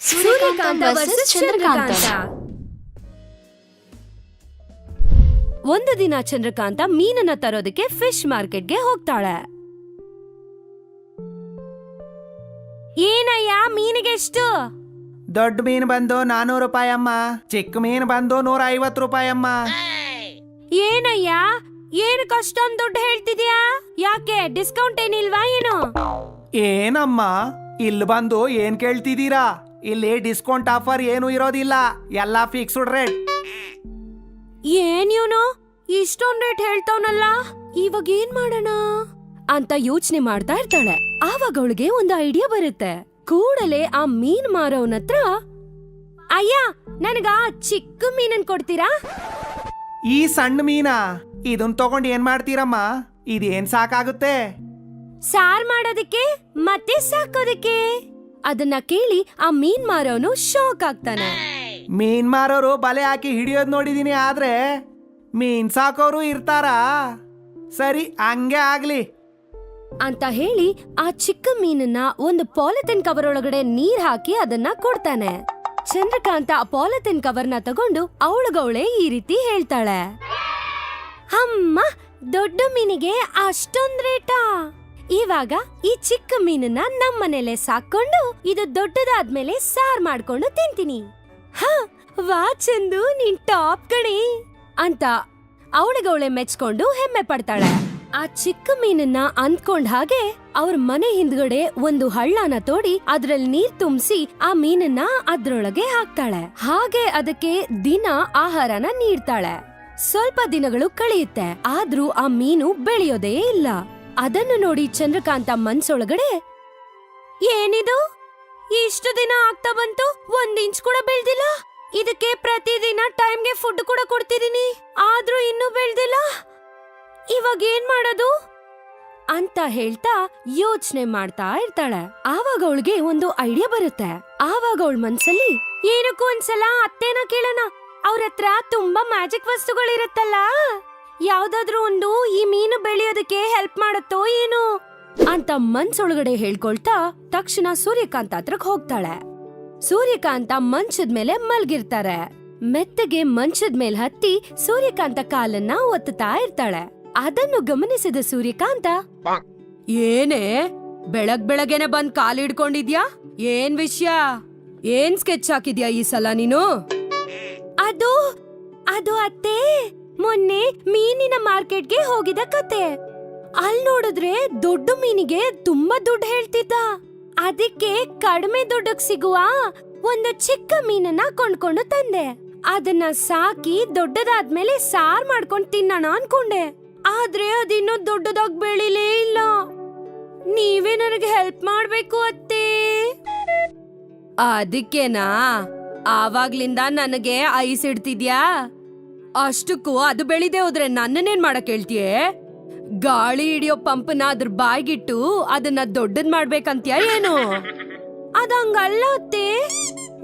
Suryakanta versus Chandrakanta. ಒಂದು ದಿನ ಚಂದ್ರಕಾಂತ ಮೀನನ್ನ ತರೋದಕ್ಕೆ ಫಿಶ್ ಮಾರ್ಕೆಟ್ಗೆ ಹೋಗ್ತಾಳೆ. ಏನಯ್ಯ ಮೀನಿಗೆ ಎಷ್ಟು? ದೊಡ್ಡ ಮೀನು ಬಂದು 400 ರೂಪಾಯಿ ಅಮ್ಮ, ಚಿಕ್ಕ ಮೀನು ಬಂದು 150 ರೂಪಾಯಿ ಅಮ್ಮ. ಏನಯ್ಯ ಏನಕ್ಕೆ ಅಷ್ಟೊಂದು ದುಡ್ಡು ಹೇಳ್ತಿದ್ಯಾ? ಯಾಕೆ ಡಿಸ್ಕೌಂಟ್ ಏನಿಲ್ವಾ ಏನು? ಏನಮ್ಮ ಇಲ್ಲಿ ಬಂದು ಏನ್ ಕೇಳ್ತಿದ್ದೀರಾ? ಇಲ್ಲಿ ಡಿಸ್ಕೌಂಟ್ ಆಫರ್ ಏನು ಇರೋದಿಲ್ಲ, ಎಲ್ಲ ಫಿಕ್ಸ್ಡ್ ರೇಟ್. ಏನ್ ಇವನು ಇಷ್ಟೊಂದ್ ರೇಟ್ ಹೇಳ್ತಾವನಲ್ಲ, ಇವಾಗ ಏನ್ ಮಾಡೋಣ ಅಂತ ಯೋಚನೆ ಮಾಡ್ತಾ ಇರ್ತಾಳೆ. ಆವಾಗ ಅವಳಿಗೆ ಒಂದು ಐಡಿಯಾ ಬರುತ್ತೆ. ಕೂಡಲೇ ಆ ಮೀನ್ ಮಾರೋವನ ಹತ್ರ, ಅಯ್ಯ ನನಗ ಚಿಕ್ಕ ಮೀನನ್ ಕೊಡ್ತೀರಾ? ಈ ಸಣ್ಣ ಮೀನಾ? ಇದನ್ ತಗೊಂಡ್ ಏನ್ ಮಾಡ್ತೀರಮ್ಮ? ಇದೇನ್ ಸಾಕಾಗುತ್ತೆ? ಸಾರ್ ಮಾಡೋದಕ್ಕೆ ಮತ್ತೆ ಸಾಕೋದಕ್ಕೆ. ಅದನ್ನ ಕೇಳಿ ಆ ಮೀನ್ ಮಾರೋನು ಶಾಕ್ ಆಗ್ತಾನೆ. ಮೀನ್ ಮಾರೋರು ಬಲೆ ಹಾಕಿ ಹಿಡಿಯೋದ್ ನೋಡಿದೀನಿ, ಆದ್ರೆ ಮೀನ್ ಸಾಕೋರು ಇರ್ತಾರಾ? ಸರಿ ಹಂಗೆ ಆಗ್ಲಿ ಅಂತ ಹೇಳಿ ಆ ಚಿಕ್ಕ ಮೀನನ್ನ ಒಂದು ಪಾಲಿಥಿನ್ ಕವರ್ ಒಳಗಡೆ ನೀರ್ ಹಾಕಿ ಅದನ್ನ ಕೊಡ್ತಾನೆ. ಚಂದ್ರಕಾಂತ ಆ ಪಾಲಿಥಿನ್ ಕವರ್ನ ತಗೊಂಡು ಅವಳಗವಳೆ ಈ ರೀತಿ ಹೇಳ್ತಾಳೆ, ಅಮ್ಮ ದೊಡ್ಡ ಮೀನಿಗೆ ಅಷ್ಟೊಂದ್ ರೇಟಾ? ಇವಾಗ ಈ ಚಿಕ್ಕ ಮೀನನ್ನ ನಮ್ಮನೇಲೆ ಸಾಕೊಂಡು ಇದು ದೊಡ್ಡದಾದ್ಮೇಲೆ ಸಾರ್ ಮಾಡ್ಕೊಂಡು ತಿಂತೀನಿ. ಹ ವಾ ಚಂದು, ನೀನ್ ಟಾಪ್ ಕಣಿ ಅಂತ ಅವಳಿಗವಳೆ ಮೆಚ್ಕೊಂಡು ಹೆಮ್ಮೆ ಪಡ್ತಾಳೆ. ಆ ಚಿಕ್ಕ ಮೀನನ್ನ ಅಂದ್ಕೊಂಡ್ ಹಾಗೆ ಅವ್ರ ಮನೆ ಹಿಂದ್ಗಡೆ ಒಂದು ಹಳ್ಳನ ತೋಡಿ ಅದ್ರಲ್ಲಿ ನೀರ್ ತುಂಬಿಸಿ ಆ ಮೀನನ್ನ ಅದ್ರೊಳಗೆ ಹಾಕ್ತಾಳೆ. ಹಾಗೆ ಅದಕ್ಕೆ ದಿನ ಆಹಾರನ ನೀಡ್ತಾಳೆ. ಸ್ವಲ್ಪ ದಿನಗಳು ಕಳೆಯುತ್ತೆ, ಆದ್ರೂ ಆ ಮೀನು ಬೆಳೆಯೋದೇ ಇಲ್ಲ. ಅದನ್ನು ನೋಡಿ ಚಂದ್ರಕಾಂತ ಮನ್ಸೊಳಗಡೆ, ಏನಿದು ಇಷ್ಟು ದಿನ ಆಗ್ತಾ ಬಂತು, 1 ಇಂಚ್ ಕೂಡ ಬೆಳ್ದಿಲ್ಲ. ಇದಕ್ಕೆ ಪ್ರತಿದಿನ ಟೈಮ್ಗೆ ಫುಡ್ ಕೂಡ ಕೊಡ್ತಿದೀನಿ, ಆದ್ರೂ ಇನ್ನೂ ಬೆಳ್ದಿಲ್ಲ. ಇವಾಗ ಏನ್ ಮಾಡೋದು ಅಂತ ಹೇಳ್ತಾ ಯೋಚನೆ ಮಾಡ್ತಾ ಇರ್ತಾಳೆ. ಆವಾಗ ಅವಳಿಗೆ ಒಂದು ಐಡಿಯಾ ಬರುತ್ತೆ. ಆವಾಗ ಅವಳ ಮನ್ಸಲ್ಲಿ, ಏನಕ್ಕೂ ಒಂದ್ಸಲ ಅತ್ತೇನ ಕೇಳೋಣ, ಅವ್ರ ಹತ್ರ ತುಂಬಾ ಮ್ಯಾಜಿಕ್ ವಸ್ತುಗಳಿರುತ್ತಲ್ಲ, ಯಾವ್ದಾದ್ರು ಒಂದು ಈ ಮೀನು ಬೆಳೆಯೋದಕ್ಕೆ ಹೆಲ್ಪ್ ಮಾಡುತ್ತೋ ಏನು ಅಂತ ಮನ್ಸೊಳಗಡೆ ಹೇಳ್ಕೊಳ್ತಾ ತಕ್ಷಣ ಸೂರ್ಯಕಾಂತ ಹತ್ರಕ್ ಹೋಗ್ತಾಳೆ. ಸೂರ್ಯಕಾಂತ ಮಂಚದ ಮೇಲೆ ಮಲ್ಗಿರ್ತಾರೆ. ಮೆತ್ತಗೆ ಮಂಚದ ಮೇಲೆ ಹತ್ತಿ ಸೂರ್ಯಕಾಂತ ಕಾಲನ್ನ ಒತ್ತುತ್ತಾ ಇರ್ತಾಳೆ. ಅದನ್ನು ಗಮನಿಸಿದ ಸೂರ್ಯಕಾಂತ, ಏನೇ ಬೆಳಗ್ಗೆನೆ ಬಂದ್ ಕಾಲ್ ಹಿಡ್ಕೊಂಡಿದ್ಯಾ? ಏನ್ ವಿಷಯ? ಏನ್ ಸ್ಕೆಚ್ ಹಾಕಿದ್ಯಾ ಈ ಸಲ ನೀನು? ಅದು ಅತ್ತೆ, ಮೊನ್ನೆ ಮೀನಿನ ಮಾರ್ಕೆಟ್ಗೆ ಹೋಗಿದ ಕತೆ. ಅಲ್ ನೋಡಿದ್ರೆ ದೊಡ್ಡ ಮೀನಿಗೆ ತುಂಬಾ ದುಡ್ಡು ಹೇಳ್ತಿದ್ದ. ಅದಕ್ಕೆ ಕಡಿಮೆ ದುಡ್ಡಕ್ ಸಿಗುವ ಒಂದು ಚಿಕ್ಕ ಮೀನನ್ನ ಕೊಂಡ್ಕೊಂಡು ತಂದೆ. ಅದನ್ನ ಸಾಕಿ ದೊಡ್ಡದಾದ್ಮೇಲೆ ಸಾರ್ ಮಾಡ್ಕೊಂಡ್ ತಿನ್ನೋಣ ಅನ್ಕೊಂಡೆ, ಆದ್ರೆ ಅದಿನ್ನೂ ದೊಡ್ಡದಾಗ್ ಬೆಳಿಲೇ ಇಲ್ಲ. ನೀವೇ ನನಗೆ ಹೆಲ್ಪ್ ಮಾಡ್ಬೇಕು ಅತ್ತೆ. ಅದಕ್ಕೇನಾ ಆವಾಗ್ಲಿಂದ ನನಗೆ ಐಸ್ ಇಡ್ತಿದ್ಯಾ? ಅಷ್ಟಕ್ಕೂ ಅದು ಬೆಳಿದೆ ಹೋದ್ರೆ ನನ್ನನ್ನೇನ್ ಮಾಡಕ್ ಹೇಳ್ತೀಯೇ? ಗಾಳಿ ಹಿಡಿಯೋ ಪಂಪ್ನ ಅದ್ರ ಬಾಯ್ಗಿಟ್ಟು ಅದನ್ನ ದೊಡ್ಡದ್ ಮಾಡ್ಬೇಕಂತ್ಯಾ ಏನು? ಅದಂಗಲ್ಲ ಅತ್ತೆ,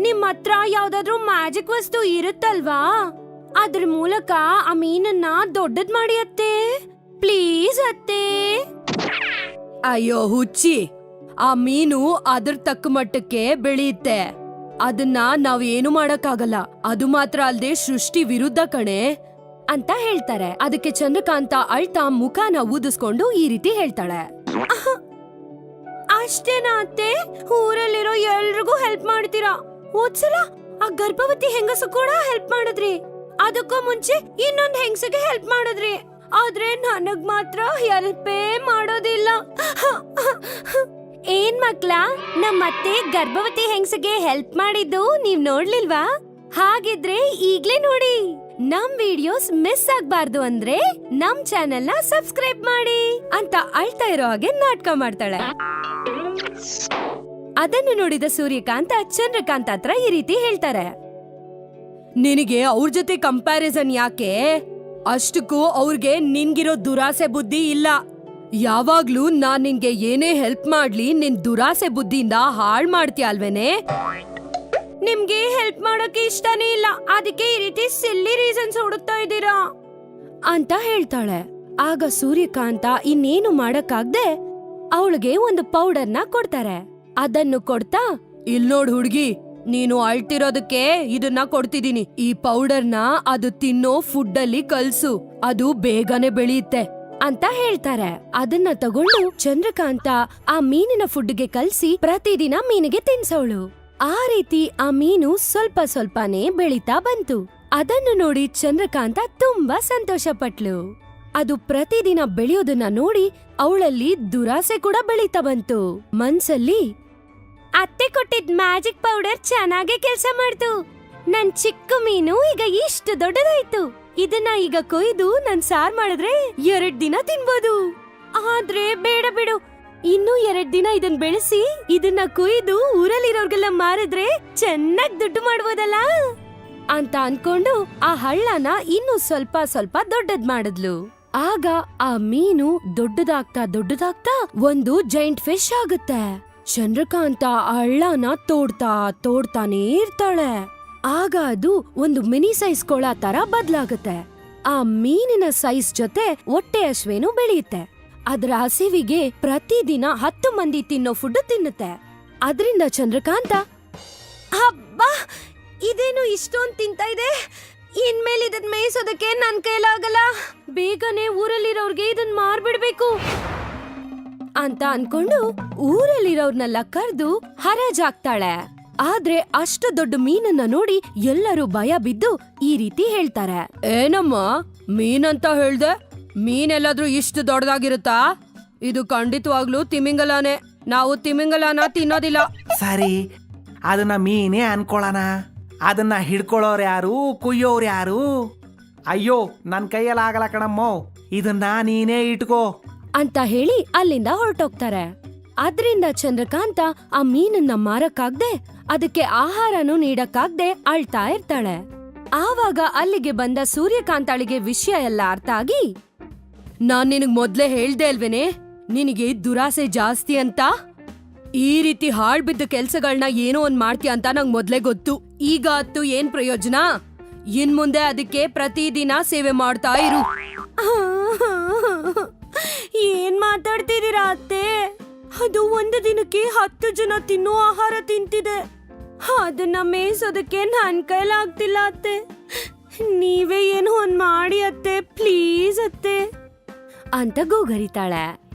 ನಿಮ್ ಹತ್ರ ಯಾವ್ದಾದ್ರು ಮ್ಯಾಜಿಕ್ ವಸ್ತು ಇರುತ್ತಲ್ವಾ, ಅದ್ರ ಮೂಲಕ ಆ ಮೀನನ್ನ ದೊಡ್ಡದ್ ಮಾಡಿ ಅತ್ತೆ, ಪ್ಲೀಸ್ ಅತ್ತೆ. ಅಯ್ಯೋ ಹುಚ್ಚಿ, ಆ ಮೀನು ಅದ್ರ ತಕ್ಕ ಮಟ್ಟಕ್ಕೆ ಬೆಳೆಯುತ್ತೆ, ಅದನ್ನ ನಾವ್ ಏನು ಮಾಡಕ್ಕಾಗಲ್ಲ. ಅದು ಮಾತ್ರ ಅಲ್ದೆ ಸೃಷ್ಟಿ ವಿರುದ್ಧ ಕಣೆ ಅಂತ ಹೇಳ್ತಾರೆ. ಅದಕ್ಕೆ ಚಂದ್ರಕಾಂತ ಅಳ್ತಾ ಮುಖಾನ ಊದಿಸ್ಕೊಂಡು ಈ ರೀತಿ ಹೇಳ್ತಾಳೆ, ಅಷ್ಟೇನಾ ಅತ್ತೆ? ಊರಲ್ಲಿರೋ ಎಲ್ರಿಗೂ ಹೆಲ್ಪ್ ಮಾಡ್ತೀರಾ. ಹೋದ್ಸಲ ಆ ಗರ್ಭವತಿ ಹೆಂಗಸು ಕೂಡ ಹೆಲ್ಪ್ ಮಾಡಿದ್ರಿ, ಅದಕ್ಕೂ ಮುಂಚೆ ಇನ್ನೊಂದ್ ಹೆಂಗಸಿಗೆ ಹೆಲ್ಪ್ ಮಾಡಿದ್ರಿ, ಆದ್ರೆ ನನಗ್ ಮಾತ್ರ ಹೆಲ್ಪೇ ಮಾಡೋದಿಲ್ಲ. ಏನ್ ಮಕ್ಳ, ನಮ್ಮತ್ತೆ ಗರ್ಭವತಿ ಹೆಂಗಸಿಗೆ ಹೆಲ್ಪ್ ಮಾಡಿದ್ದು ನೀವ್ ನೋಡ್ಲಿಲ್ವಾ? ಹಾಗಿದ್ರೆ ಈಗ್ಲೇ ನೋಡಿ. ನಮ್ ವಿಡಿಯೋಸ್ ಮಿಸ್ ಆಗ್ಬಾರ್ದು ಅಂದ್ರೆ ನಮ್ ಚಾನೆಲ್ ನ ಸಬ್ಸ್ಕ್ರೈಬ್ ಮಾಡಿ ಅಂತ ಅಳ್ತಾ ಇರೋ ಹಾಗೆ ನಾಟಕ ಮಾಡ್ತಾಳೆ. ಅದನ್ನು ನೋಡಿದ ಸೂರ್ಯಕಾಂತ ಚಂದ್ರಕಾಂತ ಹತ್ರ ಈ ರೀತಿ ಹೇಳ್ತಾರೆ, ನಿನಗೆ ಅವ್ರ ಜೊತೆ ಕಂಪ್ಯಾರಿಸನ್ ಯಾಕೆ? ಅಷ್ಟಕ್ಕೂ ಅವ್ರಿಗೆ ನಿನ್ಗಿರೋ ದುರಾಸೆ ಬುದ್ಧಿ ಇಲ್ಲ. ಯಾವಾಗ್ಲೂ ನಾನ್ ನಿನ್ಗೆ ಏನೇ ಹೆಲ್ಪ್ ಮಾಡ್ಲಿ ನಿನ್ ದುರಾಸೆ ಬುದ್ಧಿಯಿಂದ ಹಾಳ್ ಮಾಡ್ತೀಯ ಅಲ್ವೇನೆ? ನಿಮ್ಗೆ ಹೆಲ್ಪ್ ಮಾಡೋಕೆ ಇಷ್ಟನೇ ಇಲ್ಲ, ಅದಕ್ಕೆ ಈ ರೀತಿ ಸಿಲ್ಲಿ ರೀಸನ್ಸ್ ಹುಡುಕ್ತಾ ಇದ್ದೀರಾ ಅಂತ ಹೇಳ್ತಾಳೆ. ಆಗ ಸೂರ್ಯಕಾಂತ ಇನ್ನೇನು ಮಾಡಕ್ಕಾಗ್ದೆ ಅವಳಿಗೆ ಒಂದು ಪೌಡರ್ನ ಕೊಡ್ತಾರೆ. ಅದನ್ನು ಕೊಡ್ತಾ, ಇಲ್ ನೋಡ್ ಹುಡ್ಗಿ, ನೀನು ಅಳ್ತಿರೋದಕ್ಕೆ ಇದನ್ನ ಕೊಡ್ತಿದೀನಿ. ಈ ಪೌಡರ್ನ ಅದು ತಿನ್ನೋ ಫುಡ್ ಅಲ್ಲಿ ಕಲ್ಸು, ಅದು ಬೇಗನೆ ಬೆಳೆಯುತ್ತೆ ಅಂತ ಹೇಳ್ತಾರೆ. ಅದನ್ನ ತಗೊಂಡು ಚಂದ್ರಕಾಂತ ಆ ಮೀನಿನ ಫುಡ್ಗೆ ಕಲ್ಸಿ ಪ್ರತಿದಿನ ಮೀನಿಗೆ ತಿನ್ಸೋಳು. ಆ ರೀತಿ ಆ ಮೀನು ಸ್ವಲ್ಪ ಸ್ವಲ್ಪನೇ ಬೆಳೀತಾ ಬಂತು. ಅದನ್ನು ನೋಡಿ ಚಂದ್ರಕಾಂತ ತುಂಬಾ ಸಂತೋಷ ಪಟ್ಲು. ಅದು ಪ್ರತಿದಿನ ಬೆಳೆಯೋದನ್ನ ನೋಡಿ ಅವಳಲ್ಲಿ ದುರಾಸೆ ಕೂಡ ಬೆಳೀತಾ ಬಂತು. ಮನ್ಸಲ್ಲಿ ಅತ್ತೆ ಕೊಟ್ಟಿದ್ ಮ್ಯಾಜಿಕ್ ಪೌಡರ್ ಚೆನ್ನಾಗೆ ಕೆಲ್ಸ ಮಾಡ್ತು. ನನ್ ಚಿಕ್ಕ ಮೀನು ಈಗ ಇಷ್ಟು ದೊಡ್ಡದಾಯ್ತು. ಇದನ್ನ ಈಗ ಕೊಯ್ದು ನನ್ ಸಾರ್ ಮಾಡಿದ್ರೆ 2 ದಿನ ತಿನ್ಬೋದು. ಆದ್ರೆ ಬೇಡ ಬಿಡು, ಇನ್ನೂ 2 ದಿನ ಇದನ್ ಬೆಳೆಸಿ ಇದನ್ನ ಕೊಯ್ದು ಊರಲ್ಲಿರೋರ್ಗೆಲ್ಲ ಮಾರಿದ್ರೆ ಚೆನ್ನಾಗ್ ದುಡ್ಡು ಮಾಡ್ಬೋದಲ್ಲ ಅಂತ ಅನ್ಕೊಂಡು ಆ ಹಳ್ಳನ ಇನ್ನು ಸ್ವಲ್ಪ ಸ್ವಲ್ಪ ದೊಡ್ಡದ್ ಮಾಡಿದ್ಲು. ಆಗ ಆ ಮೀನು ದೊಡ್ಡದಾಗ್ತಾ ಒಂದು ಜೈಂಟ್ ಫಿಶ್ ಆಗುತ್ತೆ. ಚಂದ್ರಕಾಂತ ಆ ಹಳ್ಳನ ತೋಡ್ತಾನೇ ಇರ್ತಾಳೆ. ಆಗ ಅದು ಒಂದು ಮಿನಿ ಸೈಜ್ ಕೊಳ ತರ ಬದ್ಲಾಗುತ್ತೆ. ಆ ಮೀನಿನ ಸೈಜ್ ಜೊತೆ ಹೊಟ್ಟೆ ಹಶ್ವೇನು ಬೆಳೆಯುತ್ತೆ. ಅದ್ರ ಹಸಿವಿಗೆ ಪ್ರತಿದಿನ 10 ಮಂದಿ ತಿನ್ನೋ ಫುಡ್ ತಿನ್ನುತ್ತೆ. ಅದ್ರಿಂದ ಚಂದ್ರಕಾಂತ, ಅಬ್ಬಾ ಇದೇನು ಇಷ್ಟೊಂದ್ ತಿಂತಾ ಇದೆ, ಇನ್ಮೇಲೆ ಇದನ್ ಮೇಯಿಸೋದಕ್ಕೆ ನನ್ ಕೈಲಾಗಲ್ಲ, ಬೇಗನೆ ಊರಲ್ಲಿರೋರ್ಗೆ ಇದನ್ ಮಾರ್ಬಿಡ್ಬೇಕು ಅಂತ ಅನ್ಕೊಂಡು ಊರಲ್ಲಿರೋರ್ನೆಲ್ಲ ಕರ್ದು ಹರಾಜಾಗ್ತಾಳೆ. ಆದ್ರೆ ಅಷ್ಟು ದೊಡ್ಡ ಮೀನನ್ನ ನೋಡಿ ಎಲ್ಲರೂ ಭಯ ಬಿದ್ದು ಈ ರೀತಿ ಹೇಳ್ತಾರೆ, ಏನಮ್ಮ ಮೀನಂತ ಹೇಳ್ದೆ, ಮೀನೆಲ್ಲಾದ್ರೂ ಇಷ್ಟು ದೊಡ್ಡದಾಗಿರುತ್ತಾ? ಇದು ಖಂಡಿತವಾಗ್ಲೂ ತಿಮಿಂಗಲನೇ, ನಾವು ತಿಮಿಂಗಲನ ತಿನ್ನೋದಿಲ್ಲ. ಸರಿ, ಅದನ್ನ ಮೀನೇ ಅನ್ಕೊಳ್ಳೋಣ. ಅದನ್ನ ಹಿಡ್ಕೊಳ್ಳೋರು ಯಾರು, ಕುಯ್ಯೋರು ಯಾರು? ಅಯ್ಯೋ ನನ್ ಕೈಯಲ್ಲಾಗಲ್ಲ ಕಣಮ್ಮೋ, ಇದನ್ನ ನೀನೇ ಇಟ್ಕೋ ಅಂತ ಹೇಳಿ ಅಲ್ಲಿಂದ ಹೊರಟೋಗ್ತಾರೆ. ಅದ್ರಿಂದ ಚಂದ್ರಕಾಂತ ಆ ಮೀನನ್ನ ಮಾರಕ್ಕಾಗ್ದೆ, ಅದಕ್ಕೆ ಆಹಾರನೂ ನೀಡಕ್ಕಾಗ್ದೆ ಅಳ್ತಾ ಇರ್ತಾಳೆ. ಆವಾಗ ಅಲ್ಲಿಗೆ ಬಂದ ಸೂರ್ಯಕಾಂತಾಳಿಗೆ ವಿಷಯ ಎಲ್ಲ ಅರ್ಥ ಆಗಿ, ನಾನ್ ನಿನಗ್ ಮೊದ್ಲೇ ಹೇಳ್ದೆ ಅಲ್ವೇನೆ ನಿನಗೆ ದುರಾಸೆ ಜಾಸ್ತಿ ಅಂತ. ಈ ರೀತಿ ಹಾಳ್ಬಿದ್ದ ಕೆಲ್ಸಗಳನ್ನ ಏನೋ ಒಂದ್ ಮಾಡ್ತೀಯ ಅಂತ ನಂಗ್ ಮೊದ್ಲೇ ಗೊತ್ತು. ಈಗ ಅತ್ತು ಏನ್ ಪ್ರಯೋಜನ? ಇನ್ ಮುಂದೆ ಅದಕ್ಕೆ ಪ್ರತಿದಿನ ಸೇವೆ ಮಾಡ್ತಾ ಇರು. ಏನ್ ಮಾತಾಡ್ತಿದೀರಾ ಅತ್ತೆ? ಅದು ಒಂದು ದಿನಕ್ಕೆ 10 ಜನ ತಿನ್ನೋ ಆಹಾರ ತಿಂತಿದೆ. ಅದನ್ನ ಮೇಯಿಸೋದಕ್ಕೆ ನನ್ ಕೈಲಾಗ್ತಿಲ್ಲ ಅತ್ತೆ. ನೀವೇ ಏನೋ ಒಂದ್ ಮಾಡಿ ಅತ್ತೆ, ಪ್ಲೀಸ್ ಅತ್ತೆ ಅಂತ ಗೋಗರಿತಾಳೆ.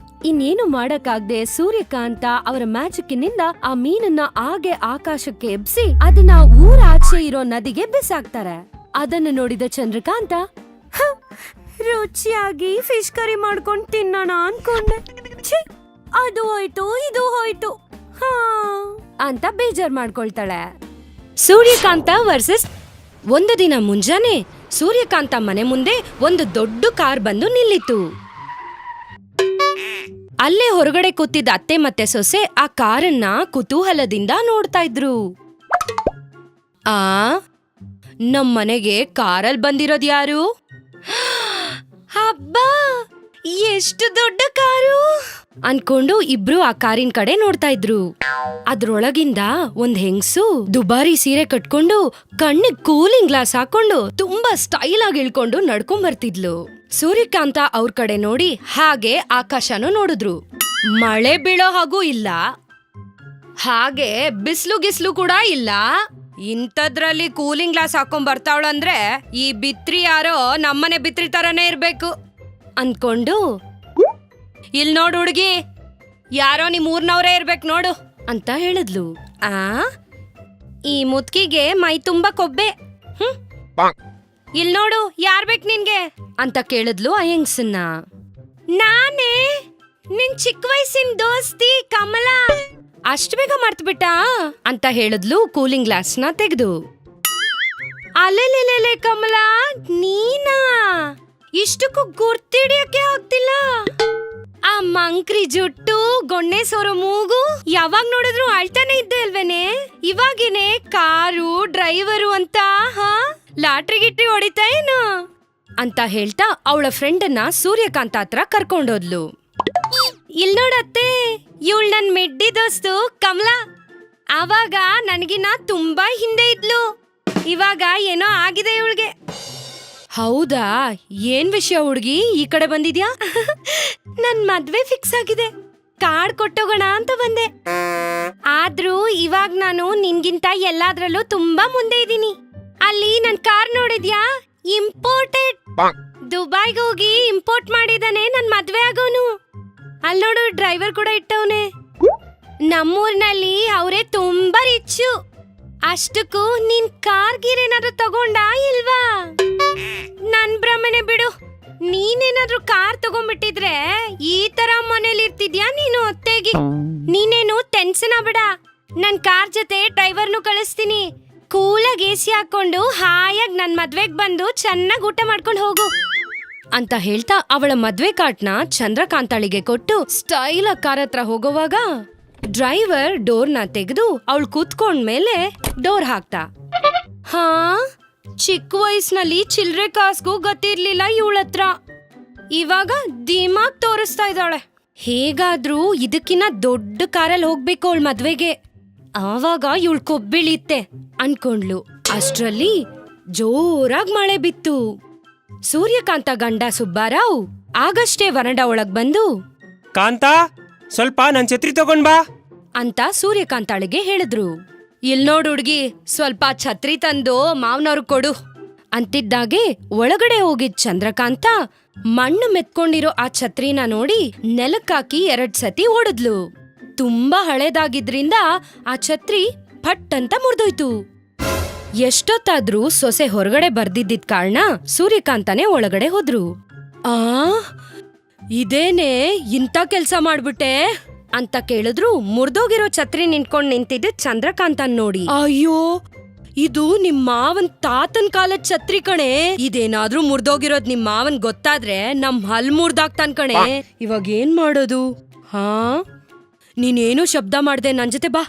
ಇನ್ನೇನು ಮಾಡಕ್ಕಾಗ್ದೆ ಸೂರ್ಯಕಾಂತ ಅವರ ಮ್ಯಾಜಿಕ್ನಿಂದ ಆ ಮೀನನ್ನ ಹಾಗೆ ಆಕಾಶಕ್ಕೆ ಎಬ್ಸಿ ಅದನ್ನ ಊರಾಚೆ ಇರೋ ನದಿಗೆ ಬಿಸಾಕ್ತಾರೆ. ಅದನ್ನು ನೋಡಿದ ಚಂದ್ರಕಾಂತ, ರುಚಿಯಾಗಿ ಫಿಶ್ ಕರಿ ಮಾಡ್ಕೊಂಡು ತಿನ್ನೋಣ ಅನ್ಕೊಂಡೆ, ಛೀ ಅದು ಹೋಯ್ತು ಇದು ಹೋಯ್ತು ಅಂತ ಬೇಜಾರ್ ಮಾಡ್ಕೊಳ್ತಾಳೆ. ಸೂರ್ಯಕಾಂತ ವರ್ಸಸ್. ಒಂದು ದಿನ ಮುಂಜಾನೆ ಸೂರ್ಯಕಾಂತ ಮನೆ ಮುಂದೆ ಒಂದು ದೊಡ್ಡ ಕಾರ್ ಬಂದು ನಿಲ್ಲಿತು. ಅಲ್ಲೇ ಹೊರಗಡೆ ಕೂತಿದ್ದ ಅತ್ತೆ ಮತ್ತೆ ಸೊಸೆ ಆ ಕಾರನ್ನ ಕುತೂಹಲದಿಂದ ನೋಡ್ತಾ ಇದ್ರು. ನಮ್ಮನೆಗೆ ಕಾರಲ್ಲಿ ಬಂದಿರೋದ್ ಯಾರು? ಹಬ್ಬಾ ಎಷ್ಟು ದೊಡ್ಡ ಕಾರು ಅನ್ಕೊಂಡು ಇಬ್ರು ಆ ಕಾರಿನ ಕಡೆ ನೋಡ್ತಾ ಇದ್ರು. ಅದ್ರೊಳಗಿಂದ ಒಂದ್ ಹೆಂಗ್ಸು ದುಬಾರಿ ಸೀರೆ ಕಟ್ಕೊಂಡು ಕಣ್ಣಿಗೆ ಕೂಲಿಂಗ್ ಗ್ಲಾಸ್ ಹಾಕೊಂಡು ತುಂಬಾ ಸ್ಟೈಲ್ ಆಗಿ ಇಳ್ಕೊಂಡು ನಡ್ಕೊಂಡ್ ಬರ್ತಿದ್ಲು. ಸೂರ್ಯಕಾಂತ ಅವ್ರ ಕಡೆ ನೋಡಿ ಹಾಗೆ ಆಕಾಶನೂ ನೋಡಿದ್ರು. ಮಳೆ ಬೀಳೋ ಹಾಗೂ ಇಲ್ಲ, ಹಾಗೆ ಬಿಸ್ಲು ಕೂಡ ಇಲ್ಲ. ಇಂಥದ್ರಲ್ಲಿ ಕೂಲಿಂಗ್ ಗ್ಲಾಸ್ ಹಾಕೊಂಡ್ ಬರ್ತಾವಳಂದ್ರೆ ಈ ಬಿತ್ರಿ ಯಾರೋ ನಮ್ಮನೆ ಬಿತ್ರಿ ತರನೇ ಇರ್ಬೇಕು ಅನ್ಕೊಂಡು, ಇಲ್ ನೋಡು ಹುಡುಗಿ, ಯಾರೋ ನಿಮ್ ಊರ್ನವ್ರೇ ಇರ್ಬೇಕು ನೋಡು ಅಂತ ಹೇಳಿದ್ಲು. ಈ ಮುದ್ಕಿಗೆ ಮೈ ತುಂಬಾ ಕೊಬ್ಬೆ. ಇಲ್ ನೋಡು, ಯಾರ್ ಬೇಕು ನಿನ್ಗೆ ಅಂತ ಕೇಳಿದ್ಲು ಆ ಹೆಂಗ್ಸನ್ನ. ನಾನೇ ನಿನ್ ಚಿಕ್ಕ ವಯಸ್ಸಿನ ದೋಸ್ತಿ ಕಮಲ. ಅಷ್ಟ್ ಬೇಗ ಮರ್ತ್ಬಿಟ್ಟ ಅಂತ ಹೇಳಿದ್ಲು ಕೂಲಿಂಗ್ ಗ್ಲಾಸ್ ನ ತೆಗೆದು. ಅಲೆಲೆಲೆ ಕಮಲ, ನೀನಾ? ಇಷ್ಟಕ್ಕೂ ಗುರ್ತಿಡಿಯಕ್ಕೆ ಆಗ್ತಿಲ್ಲ. ಆ ಮಂಕ್ರಿ ಜುಟ್ಟು, ಗೊಣ್ಣೆ ಸೋರೋ ಮೂಗು, ಯಾವಾಗ ನೋಡಿದ್ರು ಅಳ್ತಾನೆ ಇದ್ದೆ ಅಲ್ವೇನೆ? ಇವಾಗಿನೇ ಕಾರು ಡ್ರೈವರು ಅಂತ ಲಾಟ್ರಿ ಗಿಟ್ರಿ ಹೊಡಿತಾ ಏನು ಅಂತ ಹೇಳ್ತಾ ಅವಳ ಫ್ರೆಂಡನ್ನ ಸೂರ್ಯಕಾಂತ ಹತ್ರ ಕರ್ಕೊಂಡೋದ್ಲು. ಇಲ್ ನೋಡತ್ತೆ, ಇವಳು ನನ್ ಮೆಡ್ಡಿ ದೋಸ್ತು ಕಮಲ. ಆವಾಗ ನನಗಿನ್ನ ತುಂಬಾ ಹಿಂದೆ ಇದ್ಲು, ಇವಾಗ ಏನೋ ಆಗಿದೆ ಇವಳಿಗೆ. ಹೌದಾ, ಏನ್ ವಿಷಯ ಹುಡ್ಗಿ ಈ ಕಡೆ ಬಂದಿದ್ಯಾ? ನನ್ ಮದ್ವೆ ಫಿಕ್ಸ್ ಆಗಿದೆ, ಕಾರ್ಡ್ ಕೊಟ್ಟೋಗೋಣ ಅಂತ ಬಂದೆ. ಆದ್ರೂ ಇವಾಗ ನಾನು ನಿನ್ಗಿಂತ ಎಲ್ಲಾದ್ರಲ್ಲೂ ತುಂಬಾ ಮುಂದೆ ಇದ್ದೀನಿ. ಅಲ್ಲಿ ನನ್ ಕಾರ್ ನೋಡಿದ್ಯಾ? ಇಂಪೋರ್ಟೆಡ್. ದುಬೈಗೆ ಹೋಗಿ ಇಂಪೋರ್ಟ್ ಮಾಡಿದಾನೆ ನನ್ ಮದ್ವೆ ಆಗೋನು. ಅಲ್ಲಿ ನೋಡು ಡ್ರೈವರ್ ಕೂಡ ಇಟ್ಟವನೆ. ನಮ್ಮೂರ್ನಲ್ಲಿ ಅವರೇ ತುಂಬಾ ರಿಚ್ಚು. ಅಷ್ಟಕ್ಕೂ ನಿನ್ ಕಾರ್ಗೀರ್ ಏನಾದ್ರು ತಗೊಂಡಾ ಇಲ್ವಾ? ನನ್ ಭ್ರಮೆನೆ ಬಿಡು. ನೀನೇನಾದ್ರೂ ಕಾರ್ ತಗೊಂಡ್ಬಿಟ್ಟಿದ್ರೆ ಈ ತರ ಮನೇಲಿ ಇರ್ತಿದ್ಯಾ ನೀನು ಅತ್ತೆಗಿ? ನೀನೇನು ಟೆನ್ಷನ್ ಆಗ್ಬೇಡ, ನನ್ ಕಾರ್ ಜೊತೆ ಡ್ರೈವರ್ನು ಕಳಿಸ್ತೀನಿ. ಕೂಲಾಗಿ ಎಸಿ ಹಾಕೊಂಡು ಹಾಯಾಗಿ ನನ್ ಮದ್ವೆಗ್ ಬಂದು ಚೆನ್ನಾಗಿ ಊಟ ಮಾಡ್ಕೊಂಡು ಹೋಗು ಅಂತ ಹೇಳ್ತಾ ಅವಳ ಮದ್ವೆ ಕಾರ್ಟ್ನ ಚಂದ್ರಕಾಂತಾಳಿಗೆ ಕೊಟ್ಟು ಸ್ಟೈಲ್ ಕಾರ್ ಹತ್ರ ಹೋಗೋವಾಗ ಡ್ರೈವರ್ ಡೋರ್ನ ತೆಗೆದು ಅವಳು ಕೂತ್ಕೊಂಡ್ಮೇಲೆ ಡೋರ್ ಹಾಕ್ತಾ. ಹಾ, ಚಿಕ್ಕ ವಯಸ್ಸಿನಲ್ಲಿ ಚಿಲ್ರೆ ಕಾಸ್ಗೂ ಗೊತ್ತಿರ್ಲಿಲ್ಲ ಇವಳತ್ರ. ಇವಾಗ ದಿಮಾಗ್ ತೋರಿಸ್ತಾ ಇದ್ದಾಳೆ. ಹೇಗಾದ್ರೂ ಇದಕ್ಕಿನ್ನ ದೊಡ್ಡ ಕಾರಲ್ಲಿ ಹೋಗ್ಬೇಕು ಅವಳ ಮದ್ವೆಗೆ, ಆವಾಗ ಇವಳು ಕೊಬ್ಬಿಳಿತ್ತೆ ಅನ್ಕೊಂಡ್ಲು. ಅಷ್ಟ್ರಲ್ಲಿ ಜೋರಾಗ್ ಮಳೆ ಬಿತ್ತು. ಸೂರ್ಯಕಾಂತ ಗಂಡ ಸುಬ್ಬಾರಾವ್ ಆಗಷ್ಟೇ ವರಂಡ ಒಳಗ್ ಬಂದು, ಕಾಂತಾ, ಸ್ವಲ್ಪ ನನ್ ಛತ್ರಿ ತಗೊಂಡ್ ಬಾ ಅಂತ ಸೂರ್ಯಕಾಂತಾಳಿಗೆ ಹೇಳಿದ್ರು. ಇಲ್ ನೋಡ್ ಹುಡ್ಗಿ, ಸ್ವಲ್ಪ ಛತ್ರಿ ತಂದು ಮಾವನವ್ರು ಕೊಡು ಅಂತಿದ್ದಾಗೆ ಒಳಗಡೆ ಹೋಗಿದ್ ಚಂದ್ರಕಾಂತ ಮಣ್ಣು ಮೆತ್ಕೊಂಡಿರೋ ಆ ಛತ್ರಿನ ನೋಡಿ ನೆಲಕ್ಕಾಕಿ 2 ಸತಿ ಓಡಿದ್ಲು. ತುಂಬಾ ಹಳೇದಾಗಿದ್ರಿಂದ ಆ ಛತ್ರಿ ಫಟ್ ಅಂತ ಮುರಿದೋಯ್ತು. ಎಷ್ಟೊತ್ತಾದ್ರೂ ಸೊಸೆ ಹೊರಗಡೆ ಬರ್ದಿದ್ದಿದ್ ಕಾರಣ ಸೂರ್ಯಕಾಂತನೇ ಒಳಗಡೆ ಹೋದ್ರು. ಆ ಇದೇನೆ ಇಂಥ ಕೆಲ್ಸ ಮಾಡ್ಬಿಟ್ಟೆ ಅಂತ ಕೇಳಿದ್ರು ಮುರ್ದೋಗಿರೋ ಛತ್ರಿ ನಿಂತ್ಕೊಂಡ್ ನಿಂತಿದ್ದ ಚಂದ್ರಕಾಂತನ್ ನೋಡಿ, ಅಯ್ಯೋ ಇದು ನಿಮ್ ಮಾವನ್ ತಾತನ್ ಕಾಲದ ಛತ್ರಿ ಕಣೆ, ಇದೇನಾದ್ರೂ ಮುರ್ದೋಗಿರೋದ್ ನಿಮ್ ಮಾವನ್ ಗೊತ್ತಾದ್ರೆ ನಮ್ ಹಲ್ ಮುರ್ದಾಗ್ತಾನ್ ಕಣೆ, ಇವಾಗ ಏನ್ ಮಾಡೋದು? ಹಾ, ನೀನೇನು ಶಬ್ದ ಮಾಡ್ದೆ ನನ್ ಜೊತೆ ಬಾ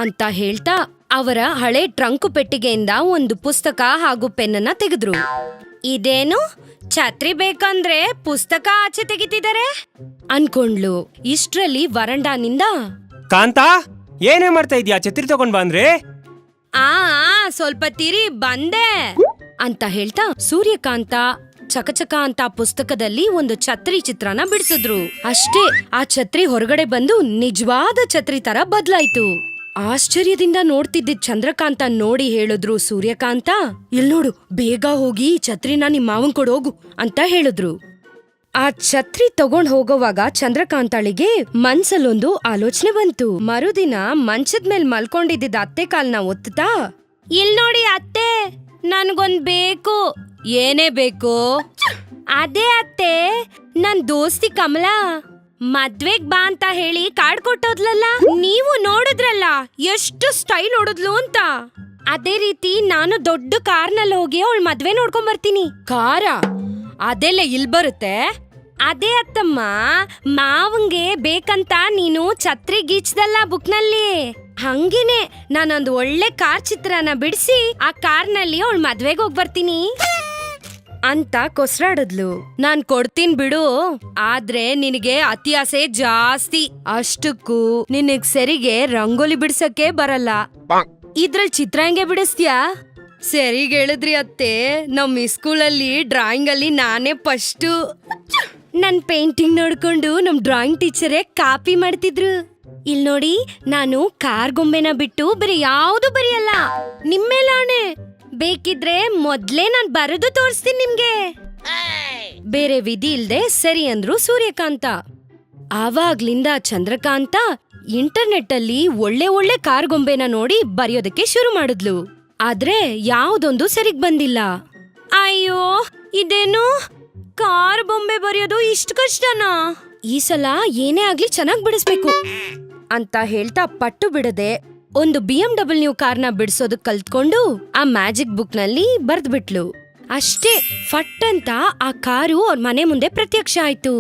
ಅಂತ ಹೇಳ್ತಾ ಅವರ ಹಳೆ ಟ್ರಂಕು ಪೆಟ್ಟಿಗೆಯಿಂದ ಒಂದು ಪುಸ್ತಕ ಹಾಗೂ ಪೆನ್ನನ್ನ ತೆಗೆದ್ರು. ಇದೇನು ಛತ್ರಿ ಬೇಕಂದ್ರೆ ಪುಸ್ತಕ ಆಚೆ ತೆಗಿತಿದ್ದಾರೆ ಅನ್ಕೊಂಡ್ಲು. ಇಷ್ಟ್ರಲ್ಲಿ ವರಂಡಾನಿಂದ, ಕಾಂತಾ, ಏನೇ ಮಾಡ್ತಾ ಇದ್ಯಾ? ಛತ್ರಿ ತಗೊಂಡ್ ಬಾ ಅಂದ್ರೆ. ಆ ಸ್ವಲ್ಪ ತಿರಿ ಬಂದೆ ಅಂತ ಹೇಳ್ತಾ ಸೂರ್ಯಕಾಂತ ಚಕಚಕ ಅಂತ ಪುಸ್ತಕದಲ್ಲಿ ಒಂದು ಛತ್ರಿ ಚಿತ್ರನ ಬಿಡಿಸಿದ್ರು. ಅಷ್ಟೇ ಆ ಛತ್ರಿ ಹೊರಗಡೆ ಬಂದು ನಿಜವಾದ ಛತ್ರಿ ತರ ಬದ್ಲಾಯ್ತು. ಆಶ್ಚರ್ಯದಿಂದ ನೋಡ್ತಿದ್ದಿದ್ ಚಂದ್ರಕಾಂತ ನೋಡಿ ಹೇಳಿದ್ರು ಸೂರ್ಯಕಾಂತ, ಇಲ್ ನೋಡು, ಬೇಗ ಹೋಗಿ ಈ ಛತ್ರಿನ ನಿಮ್ ಮಾವನ್ ಕೊಡೋಗು ಅಂತ ಹೇಳಿದ್ರು. ಆ ಛತ್ರಿ ತಗೊಂಡ್ ಹೋಗೋವಾಗ ಚಂದ್ರಕಾಂತಾಳಿಗೆ ಮನ್ಸಲ್ಲೊಂದು ಆಲೋಚನೆ ಬಂತು. ಮರುದಿನ ಮಂಚದ ಮೇಲ್ ಮಲ್ಕೊಂಡಿದ್ದ ಅತ್ತೆ ಕಾಲ್ನ ಒತ್ತುತ್ತಾ, ಇಲ್ ನೋಡಿ ಅತ್ತೆ, ನನ್ಗೊಂದ್ ಬೇಕು. ಏನೇ ಬೇಕು? ಅದೇ ಅತ್ತೆ, ನನ್ ದೋಸ್ತಿ ಕಮಲಾ ಮದ್ವೆಗ್ ಬಾ ಅಂತ ಹೇಳಿ ಕಾರ್ಡ್ ಕೊಟ್ಟೋದ್ಲಲ್ಲ, ನೀವು ನೋಡಿದ್ರಲ್ಲ ಎಷ್ಟು ಸ್ಟೈಲ್ ಹೊಡದ್ಲು ಅಂತ. ಅದೇ ರೀತಿ ನಾನು ದೊಡ್ಡ ಕಾರ್ನಲ್ಲಿ ಹೋಗಿ ಅವಳ ಮದ್ವೆ ನೋಡ್ಕೊಂಡ್ ಬರ್ತೀನಿ. ಕಾರ ಅದೆಲ್ಲ ಇಲ್ ಬರುತ್ತೆ? ಅದೇ ಅತ್ತಮ್ಮ, ಮಾವಂಗೆ ಬೇಕಂತ ನೀನು ಛತ್ರಿ ಗೀಚ್ದಲ್ಲ ಬುಕ್ನಲ್ಲಿ, ಹಂಗೇನೆ ನಾನೊಂದು ಒಳ್ಳೆ ಕಾರ್ ಚಿತ್ರನ ಬಿಡಿಸಿ ಆ ಕಾರ್ನಲ್ಲಿ ಅವಳ ಮದ್ವೆಗ್ ಹೋಗ್ ಬರ್ತೀನಿ ಅಂತ ಕೊಸ್ರಾಡದ್ಲು. ನಾನ್ ಕೊಡ್ತೀನ್ ಬಿಡು, ಆದ್ರೆ ನಿನಗೆ ಅತಿ ಆಸೆ ಜಾಸ್ತಿ. ಅಷ್ಟಕ್ಕೂ ನಿನಗ್ ಸರಿಗೆ ರಂಗೋಲಿ ಬಿಡ್ಸಕ್ಕೆ ಬರಲ್ಲ. ಇದ್ರಲ್ಲಿ ಚಿತ್ರ ಹೆಂಗೆ ಬಿಡಿಸ್ತೀಯಾ? ಸರಿಗ್ ಹೇಳಿದ್ರಿ ಅತ್ತೆ, ನಮ್ ಸ್ಕೂಲಲ್ಲಿ ಡ್ರಾಯಿಂಗ್ ಅಲ್ಲಿ ನಾನೇ ಫಸ್ಟು. ನನ್ ಪೇಂಟಿಂಗ್ ನೋಡ್ಕೊಂಡು ನಮ್ ಡ್ರಾಯಿಂಗ್ ಟೀಚರೇ ಕಾಪಿ ಮಾಡ್ತಿದ್ರು. ಇಲ್ ನೋಡಿ, ನಾನು ಕಾರ್ ಗೊಂಬೆನ ಬಿಟ್ಟು ಬೇರೆ ಯಾವ್ದು ಬರೆಯಲ್ಲ, ನಿಮ್ಮೇಲಾಣೆ. ಬೇಕಿದ್ರೆ ಮೊದ್ಲೇ ನಾನ್ ಬರೆದು ತೋರಿಸ್ತೀನಿ ನಿಮ್ಗೆ. ಬೇರೆ ವಿಧಿ ಇಲ್ದೆ ಸರಿ ಅಂದ್ರು ಸೂರ್ಯಕಾಂತ. ಆವಾಗ್ಲಿಂದ ಚಂದ್ರಕಾಂತ ಇಂಟರ್ನೆಟ್ ಅಲ್ಲಿ ಒಳ್ಳೆ ಒಳ್ಳೆ ಕಾರ್ ಗೊಂಬೆನ ನೋಡಿ ಬರೆಯೋದಕ್ಕೆ ಶುರು ಮಾಡಿದ್ಲು. ಆದ್ರೆ ಯಾವ್ದೊಂದು ಸರಿಗ್ ಬಂದಿಲ್ಲ. ಅಯ್ಯೋ, ಇದೇನು ಕಾರ್ ಬೊಂಬೆ ಬರೆಯೋದು ಇಷ್ಟು ಕಷ್ಟನಾ? ಈ ಸಲ ಏನೇ ಆಗ್ಲಿ ಚೆನ್ನಾಗ್ ಬಿಡಿಸ್ಬೇಕು ಅಂತ ಹೇಳ್ತಾ ಪಟ್ಟು ಬಿಡದೆ ಒಂದು BMW ಕಾರ್ನ ಬಿಡಿಸೋದಕ್ ಕಲ್ತ್ಕೊಂಡು ಆ ಮ್ಯಾಜಿಕ್ ಬುಕ್ ನಲ್ಲಿ ಬರ್ದ್ಬಿಟ್ಲು. ಅಷ್ಟೇ, ಫಟ್ ಅಂತ ಆ ಕಾರು ಅವ್ರ ಮನೆ ಮುಂದೆ ಪ್ರತ್ಯಕ್ಷ ಆಯ್ತು.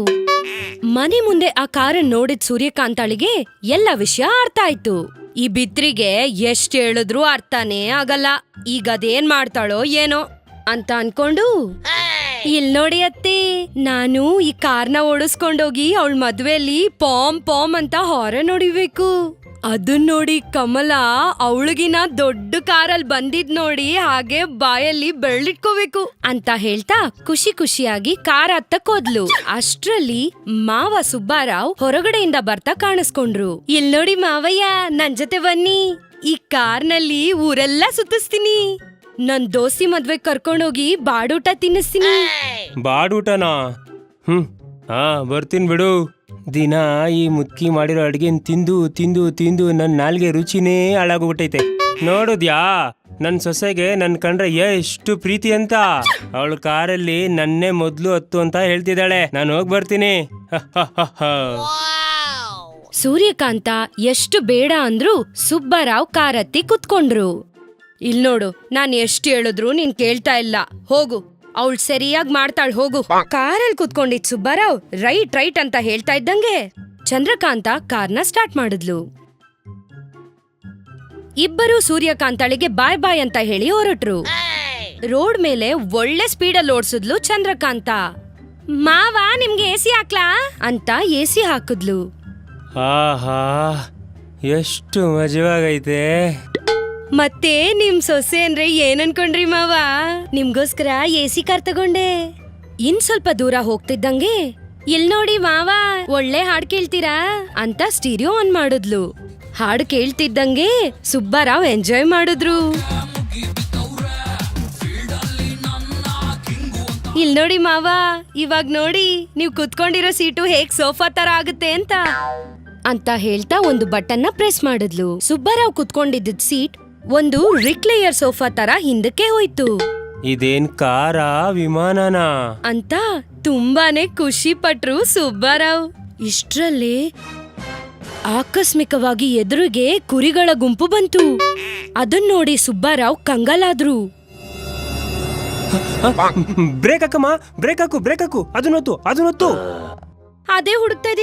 ಮನೆ ಮುಂದೆ ಆ ಕಾರನ್ನ ನೋಡಿದ ಸೂರ್ಯಕಾಂತಾಳಿಗೆ ಎಲ್ಲ ವಿಷಯ ಅರ್ಥ ಆಯ್ತು. ಈ ಬಿತ್ರಿಗೆ ಎಷ್ಟ್ ಹೇಳಿದ್ರು ಅರ್ಥನೇ ಆಗಲ್ಲ, ಈಗ ಅದೇನ್ ಮಾಡ್ತಾಳೋ ಏನೋ ಅಂತ ಅನ್ಕೊಂಡು, ಇಲ್ ನೋಡಿ ಅತ್ತಿ, ನಾನು ಈ ಕಾರ್ನ ಓಡಿಸ್ಕೊಂಡೋಗಿ ಅವಳ ಮದ್ವೆಯಲ್ಲಿ ಪಾಮ್ ಪಾಮ್ ಅಂತ ಹಾರನ್ ಹೊಡಿಬೇಕು ಅದನ್ ನೋಡಿ ಕಮಲ ಅವಳಿಗಿನ ದೊಡ್ಡ ಕಾರಲ್ಲಿ ಬಂದಿದ್ ನೋಡಿ ಹಾಗೆ ಬಾಯಲ್ಲಿ ಬೆಳ್ಳಿಟ್ಕೋಬೇಕು ಅಂತ ಹೇಳ್ತಾ ಖುಷಿ ಖುಷಿಯಾಗಿ ಕಾರ್ ಹತ್ತಕ್ ಹೋದ್ಲು. ಅಷ್ಟ್ರಲ್ಲಿ ಮಾವ ಸುಬ್ಬಾರಾವ್ ಹೊರಗಡೆಯಿಂದ ಬರ್ತಾ ಕಾಣಿಸ್ಕೊಂಡ್ರು. ಇಲ್ ನೋಡಿ ಮಾವಯ್ಯ, ನನ್ ಜೊತೆ ಬನ್ನಿ, ಈ ಕಾರ್ನಲ್ಲಿ ಊರೆಲ್ಲ ಸುತ್ತಿಸ್ತೀನಿ. ನನ್ ದೋಸ್ತಿ ಮದ್ವೆ ಕರ್ಕೊಂಡೋಗಿ ಬಾಡೂಟ ತಿನ್ನಿಸ್ತೀನಿ. ಬಾಡೂಟನಾ? ಹಾ ಬರ್ತೀನಿ ಬಿಡು. ದಿನ ಈ ಮುದ್ಕಿ ಮಾಡಿರೋ ಅಡ್ಗೆನ್ ತಿಂದು ತಿಂದು ತಿಂದು ನನ್ನ ನಾಲ್ಗೆ ರುಚಿನೇ ಹಾಳಾಗೋಗ್ಬಿಟ್ಟೈತೆ. ನೋಡುದ್ಯಾ ನನ್ ಸೊಸೆಗೆ ನನ್ ಕಂಡ್ರೆ ಎಷ್ಟು ಪ್ರೀತಿ ಅಂತ. ಅವಳು ಕಾರಲ್ಲಿ ನನ್ನೇ ಮೊದ್ಲು ಹತ್ತು ಅಂತ ಹೇಳ್ತಿದ್ದಾಳೆ. ನಾನು ಹೋಗ್ ಬರ್ತೀನಿ. ಸೂರ್ಯಕಾಂತ ಎಷ್ಟು ಬೇಡ ಅಂದ್ರು ಸುಬ್ಬರಾವ್ ಕಾರತ್ತಿ ಕುತ್ಕೊಂಡ್ರು. ಇಲ್ ನೋಡು, ನಾನ್ ಎಷ್ಟು ಹೇಳಿದ್ರು ನೀನ್ ಕೇಳ್ತಾ ಇಲ್ಲ. ಹೋಗು, ಅವಳು ಸರಿಯಾಗಿ ಮಾಡ್ತಾಳ್, ಹೋಗು. ಕಾರಲ್ಲಿ ಕುತ್ಕೊಂಡಿದ್ ಸುಬ್ಬರಾವ್ ರೈಟ್ ರೈಟ್ ಅಂತ ಹೇಳ್ತಾ ಇದ್ದಂಗೆ ಚಂದ್ರಕಾಂತ ಕಾರ್ನ ಸ್ಟಾರ್ಟ್ ಮಾಡಿದ್ಲು. ಇಬ್ಬರು ಸೂರ್ಯಕಾಂತಳಿಗೆ ಬಾಯ್ ಬಾಯ್ ಅಂತ ಹೇಳಿ ಹೊರಟ್ರು. ರೋಡ್ ಮೇಲೆ ಒಳ್ಳೆ ಸ್ಪೀಡಲ್ಲಿ ಓಡ್ಸಿದ್ಲು ಚಂದ್ರಕಾಂತ. ಮಾವ, ನಿಮ್ಗೆ ಎಸಿ ಹಾಕ್ಲಾ ಅಂತ ಎಸಿ ಹಾಕಿದ್ಲು. ಆಹಾ ಎಷ್ಟು ಮಜವಾಗೈತೆ. ಮತ್ತೆ ನಿಮ್ ಸೊಸೆ ಅಂದ್ರೆ ಏನ್ ಅನ್ಕೊಂಡ್ರಿ ಮಾವ? ನಿಮ್ಗೋಸ್ಕರ ಎಸಿ ಕಾರ್ ತಗೊಂಡೆ. ಇನ್ ಸ್ವಲ್ಪ ದೂರ ಹೋಗ್ತಿದ್ದಂಗೆ ಇಲ್ ನೋಡಿ ಮಾವ, ಒಳ್ಳೆ ಹಾಡ್ ಕೇಳ್ತೀರಾ ಅಂತ ಸ್ಟೀರಿಯೋ ಆನ್ ಮಾಡಿದ್ಲು. ಹಾಡು ಕೇಳ್ತಿದ್ದಂಗೆ ಸುಬ್ಬರಾವ್ ಎಂಜಾಯ್ ಮಾಡಿದ್ರು. ಇಲ್ ನೋಡಿ ಮಾವ, ಇವಾಗ್ ನೋಡಿ ನೀವ್ ಕುತ್ಕೊಂಡಿರೋ ಸೀಟು ಹೇಗ್ ಸೋಫಾ ತರ ಆಗುತ್ತೆ ಅಂತ ಹೇಳ್ತಾ ಒಂದು ಬಟನ್ನ ಪ್ರೆಸ್ ಮಾಡಿದ್ಲು. ಸುಬ್ಬರಾವ್ ಕುತ್ಕೊಂಡಿದ್ದ ಸೀಟ್ ಒಂದು ರಿಕ್ಲೇಯರ್ ಸೋಫಾ ತರ ಹಿಂದಕ್ಕೆ ಹೋಯ್ತು. ಇದೇನ್ ಕಾರಾ ವಿಮಾನನಾ ಅಂತ ತುಂಬಾನೇ ಖುಷಿ ಪಟ್ರು ಸುಬ್ಬರಾವ್. ಇಷ್ಟ್ರಲ್ಲೇ ಆಕಸ್ಮಿಕವಾಗಿ ಎದುರಿಗೆ ಕುರಿಗಳ ಗುಂಪು ಬಂತು. ಅದನ್ ನೋಡಿ ಸುಬ್ಬರಾವ್ ಕಂಗಾಲಾದ್ರು. ಬ್ರೇಕ್ ಹಾಕಮ್ಮ, ಬ್ರೇಕ್ ಹಾಕು, ಬ್ರೇಕ್ ಹಾಕು, ಅದನ್ನೊತ್ತು. ಅದೇ ಹುಡುಕ್ತಾ ಇದೀನಿ